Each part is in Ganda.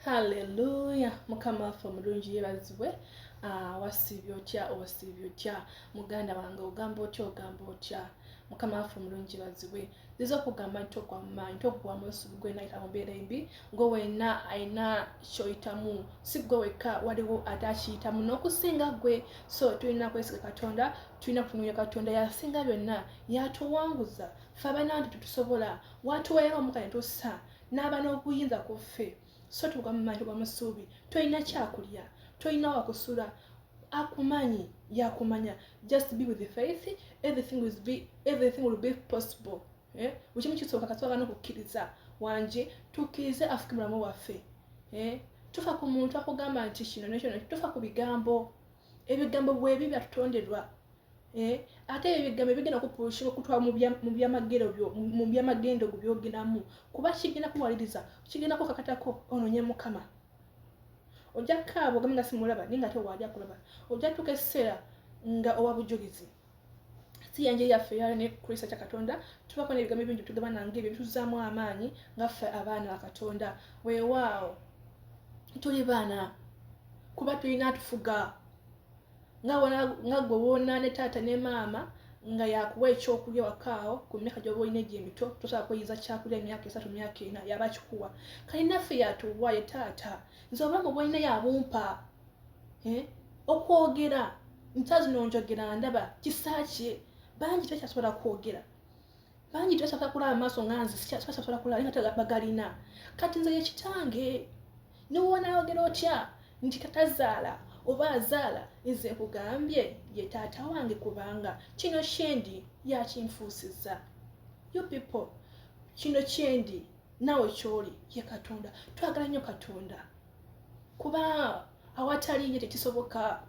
Hallelujah. Mukama waffe omulungi yeebazibwe. Wasiibye otya osiibye otya muganda wange ogamba otya ogamba otya Mukama waffe omulungi yeebazibwe. Nziza okugamba nti okwamaanyi toggwamu obusubi gwe nayita mu mbeera embi gwe wenna alina ky'oyitamu si gwe wekka waliwo ate akiyitamu n'okusinga gwe. So tulina kwesiga Katonda, tulina kutunuulira Katonda yasinga byonna, yatuwanguza ffe abananti tetusobola, watuweera omukka ne tussa n'aba n'obuyinza ku ffe. So tugamanya musuubi tolina kyakulya, tolina wakusula, akumanyi yakumanya. Just be with the faith, everything will be possible. Buli kimu kisooka kasooka n'okukkiriza wanje tukkirize afuke mulamu waffe. Tufa ku muntu akugamba nti kino nekyo, tufa ku bigambo. Ebigambo bwebi byatutonderwa. Ate ebigambo bigenda kupusha okutwala mu byamagendo byogeramu kuba kigenda kuwaliriza, kigenda kakatako ononye Mukama. Ojja kaabo ogambe nga simulaba ninga ate waali akulaba. Ojja tuka ekiseera nga owa bujulizi. Si yanje yaffe yali ne Kristo kya Katonda tubako n'ebigambo bingi tugamba nange ebyo bituzaamu amaanyi nga ffe abaana ba Katonda. Weewaawo tuli baana kuba tulina atufuga nga gwe woona ne taata ne maama nga yakuwa ekyokulya wakaawo ku myaka gy'oba olina egy'emito tosobola kweyiza kyakulya emyaka 3 myaka 4 yaba kikuwa. Kale naffe yatuwa ye taata nze obulamu bwolina yabumpa. Okwogera nsaazi nonjogera ndaba kisaakye bangi tekyasobola kwogera, bangi tekyasobola kulaba maaso nga nze sikyasobola kulaba nga bagalina. Kati nze ye kitange niwoona ayogera otya nti katazaala oba azaala nze nkugambye ye taata wange kubanga kino kyendi yakinfuusiza. You people, kino kyendi nawe kyoli ye Katonda. Twagala nnyo Katonda kuba awatali ye tekisoboka.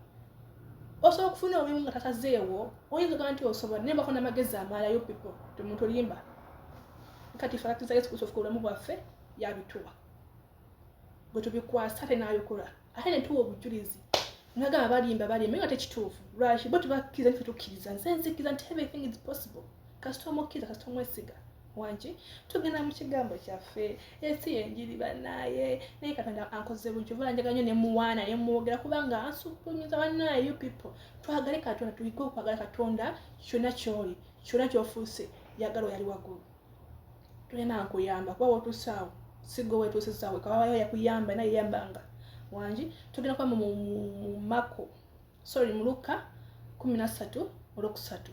Osobola okufuna obulimu nga tatazeewo, oyinza okuba nti osobola naye bako n'amagezi amala. You people, temuntu limba. Kati ffe abakkiriza Yesu Kristo obulamu bwaffe yabituwa gwe tubikwasa ate n'abikola ate ne tuwa obujulizi. Nagamba balimba nga tekituufu lwaki bo tubakkiriza nti tukkiriza. Nze nzikiriza nti everything is possible kasita omukkiriza kasita omwesiga wangi. Tugenda mu kigambo kyaffe. Ensi yenjiri bannaaye naye Katonda ankoze bujuvu njagala nnyo ne muwaana ne mwogera kubanga ansukumiza bannaaye. You people, twagale Katonda, tuyige okwagala Katonda. Kyonna kyoli kyonna kyofuuse yagala oyali waggulu. Tulina nkuyamba kuba wotusaawo si gwe wetuusizaawe kawayo yakuyamba naye yambanga wangi. Tugenda kwa mu mu Luka 13:3.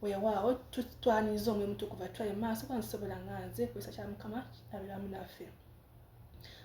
Weewaawo tutwaniza omwoyo mutukuvu atwale maaso kuba nsobola nga nze kwesa kya Mukama abiramu naffe.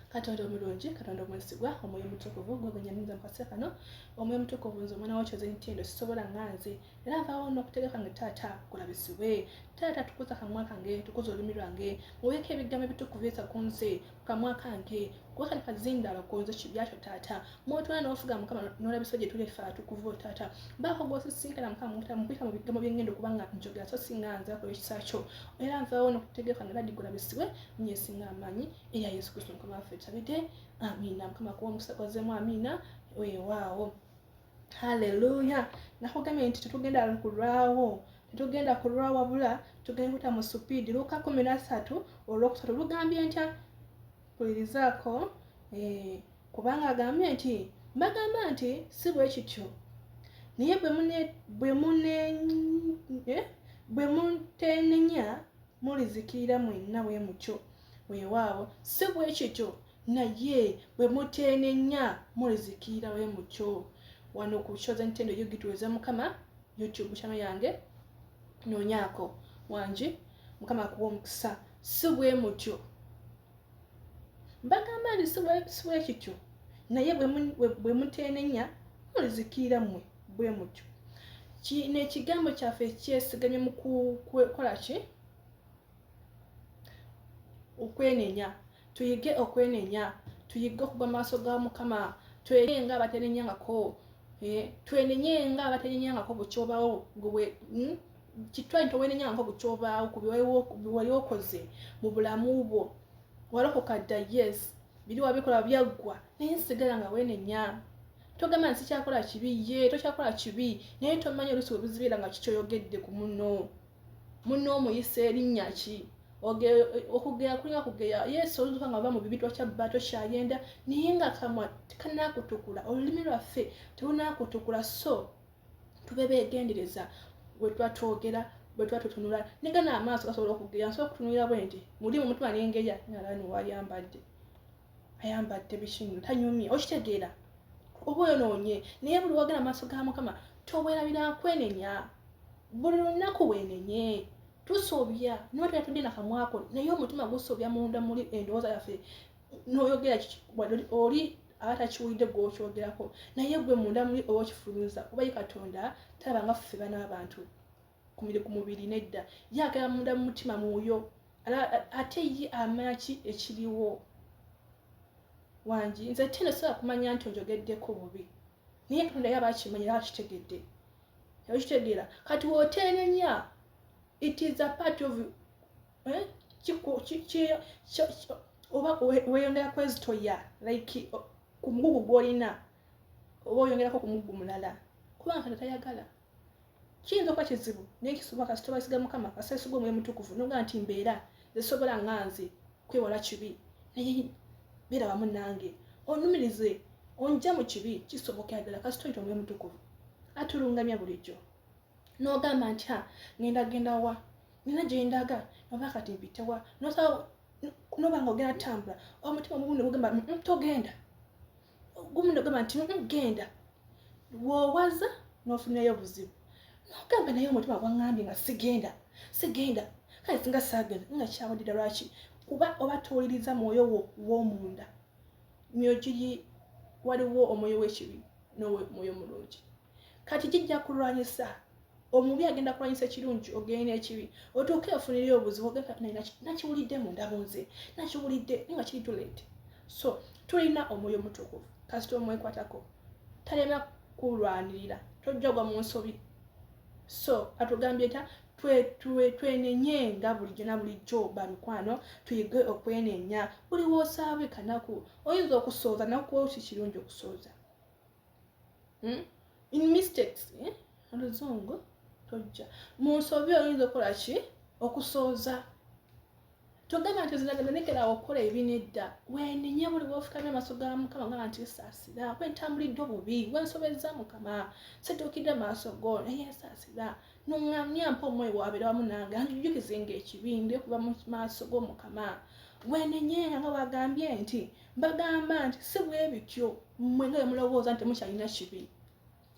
Katonda omulungi, Katonda omwesigwa, omwoyo mutukuvu gwe gwenyamiza mu kaseera kano. Omwoyo mutukuvu nze omwana wakyo ze ntendo sisobola nga nze era nvaawo n'okutegeka nga taata kulabisibwe. Taata tukuza akamwa kange, tukuza olulimi lwange, muweeko ebigambo ebitukuvu byesa ku nze ku kamwa kange kuba kazindaala konze kibyakyo taata. Mwotwala n'ofuga Mukama n'olabisa gye tuli ffe atukuvu taata. Baako gw'osisinkana Mukama mukuyita mu bigambo by'engendo kubanga njogera so singa nze akola ekisa kyo. Era nvaawo n'okutegeka nga dadi kulabisibwe nyesinga amaanyi eya Yesu Kristo Mukama waffe tusabidde. Amiina. Mukama kuwa omukisa gwazeemu amiina. Weewaawo. Hallelujah. Nakugambye nti tetugenda kulwawo, tetugenda kulwawo wabula tugenda kuta mu supiidi. Luka 13:3 lugambye ntya? Pulirizaako. Kubanga agambye nti mbagamba nti si bwe kityo naye bwe mutenenya mulizikirira mwenna bwe mutyo. Weewaawo, si bwe kityo naye bwe mutenenya mulizikirira bwe mutyo. Wano ku Chosen Ntendo y'Ogituweza Mukama YouTube channel yange noonyako wangi. Mukama akuwa omukisa. Si bwe mutyo mbagamba nti si bwe kityo naye bwe mutenenya mulizikirira mwe bwe mutyo. Kino ekigambo kyaffe kyesigamye mu kukola ki? Okwenenya. Tuyige okwenenya, tuyige okugwa maaso ga Mukama, twege nga abatenenyangako. Twenenye nga abatenenyangako bukyobaawo gwe kitwali towenenyangako bukyobaawo ku biwali okoze mu bulamu bwo. Walokoka dda, yes, biri wabikola byaggwa naye nsigala nga wenenya. Togamba nti sikyakola kibi, ye tokyakola kibi naye tomanya oluusi bwe bizibeera nga kikyoyogedde ku munno omuyise erinnya ki. okugeya kulinga kugeya yesu oluka nga bava mu bibi twakyabba tokyayenda naye nga kamwa tekanakutukula olulimi lwaffe terunakutukula so tube beegendereza bwe twatwogera bwe twatutunula negana amaaso gasobola okugeya nsobola okutunulira bwe nti muli mu mutima nengeya nalani ayambadde bikinu tanyumye okitegeera oba oyonoonye naye buli wogera amaaso ga Mukama towerabira nkwenenya buli lunaku wenenye tusobya niba tuyatudde nakamwako naye omutima gusobya munda muli endowooza yaffe n'oyogera oli atakiwulidde gw'okyogerako naye gwe munda muli oba okifulumiza kuba ye Katonda talaba nga ffe bana abantu ku mubiri nedda yagala munda mu mutima mwoyo ate ye amaki ekiriwo wangi nze tena sobola kumanya nti onjogeddeko bubi naye Katonda yaba akimanya era akitegedde okitegeera kati wootenenya it is a part of oba weyongera kwezitoya like ku mugugu gw'olina oba oyongerako ku mugugu mulala kubanga Katonda tayagala kiyinza okuba kizibu naye kisoboka kasita basiga Mukama kasita omwoyo mutukuvu noga nti mbeera zisobola nganze kwewala kibi naye beera wamu nange onumirize onja mu kibi kisoboka ddala kasita oyita omwoyo mutukuvu atulungamya bulijjo n'ogamba nti genda wa nina gyendaga oba kati mpitewa noba nga ogenda tambula omutima omugumu ne gugamba togenda ogumu ne gugamba nti genda woowaza n'ofunayo obuzibu n'ogamba naye omutima gwangambye nga sigenda kale singa saagenda nga kyawadira lwaki kuba oba tuwuliriza mwoyo wo w'omunda myoyo giri waliwo omwoyo w'ekibi n'omwoyo mulungi kati kijja kulwanyisa omubi agenda kulwanyisa ekirungi ogenda ekibi otuuke ofunire obuzibu ogenda nakiwulidde munda munze nakiwulidde nga kiri tulete so tulina omwoyo mutukuvu kasita omwekwatako talema kulwanirira tojjagwa mu nsobi so atugambye ta twenenye nga bulijjo na bulijjo bamikwano tuyige okwenenya buli woosaabe kanaku oyinza okusooza nakuwa kirungi okusooza in mistakes oluzungu tojja mu nsobi oyinza okukola ki okusooza togamba nti zinagenda okukola ebinedda wenenye buli wofukamya amaaso ga Mukama nga nti saasira wentambulidde obubi wensobezza Mukama setuukidde amaaso go naye saasira nuŋŋamya mpa omwoyo wabeera wamu nange anjujjukizenga ekibinde kuba mu maaso g'Omukama wenenye nga bagambye nti mbagamba nti si bwe bityo mmwe nga mulowooza nti mukyalina kibi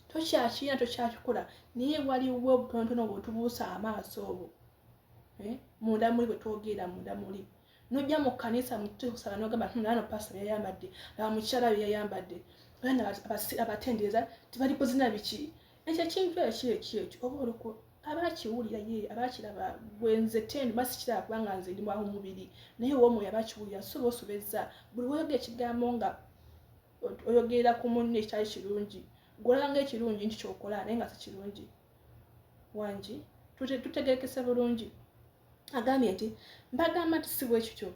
tokyakirina tokyakikola naye waliwo obutonotono bwetubuusa amaaso obwo munda muli bwe twogera munda muli nojja mu kkanisa mutusaba n'ogamba nano pasita yayambadde abamukyala bye yayambadde bana abatendereza tibali kuzina biki ekyo kintu ekyo oba oliko abakiwulira ye abakiraba bwenze tendo basikiraba kubanga nze ndi mwaho mubiri naye w'omwoyo abakiwulira sobola osobezza buli weyogera ekigambo nga oyogerera ku munne ekyali kirungi gwolanga ekirungi nti kyokola naye nga si kirungi wangi tutegerekese bulungi agambye nti mbagamba nti si bwe kityo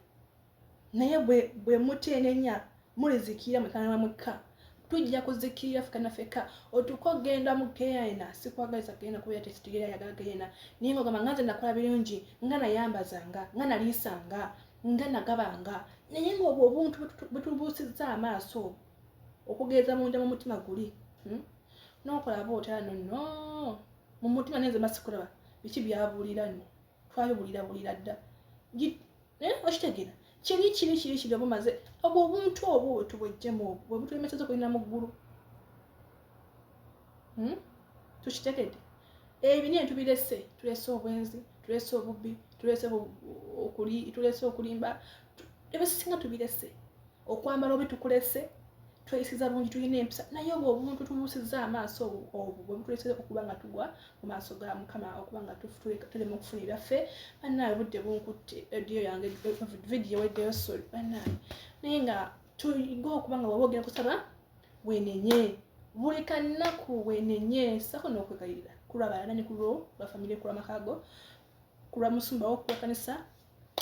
naye bwe muteenenya mulizikira mukana mwekka tujja kuzikirira fekana feka otuko genda mu Geena sikwagaliza Geena kuba tesitigira yagala Geena naye ngogamba nganze nakola birungi nga nayambazanga nga naliisanga nga nagabanga naye ng'obwo obuntu bwetubuusizza amaaso okugeeza munda mu mutima guli n'okola boota no mu mutima nenze masikulaba biki byabuulira nno twabibulira dda okitegeera kiri obumaze obwo obuntu obwo wetubwejjemu obwo bwe butulemeseza okulina mu ggulu tukitegedde ebinene tubirese tulese obwenzi tulese obubbi tulese okulimba ebisinga tubirese okwambala obi tukulese tweyisiza bulungi tulina empisa naye obwo obuntu tubuusizza amaaso obwo bwe butuleseza okuba nga tugwa mu maaso ga Mukama okuba nga tulema okufuna ebyaffe bannaawe budde bunkutte ediyo yange vidiyo weddeyo soli bannaawe naye nga tuyiga okuba nga waba ogenda kusaba wenenye buli kanaku wenenye sako n'okwegayirira kulwa balanani kulwo lwa famire kulwa makago kulwa musumba wo kulwa kanisa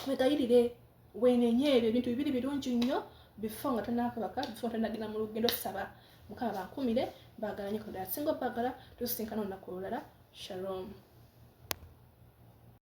wegayirire wenenye ebyo ebintu bibiri birungi nnyo before nga tonakabaka before tonagenda mu lugendo saba Mukama bankumire bagalanye kodala singo bagala tusisinkana olunaku olulala shalom.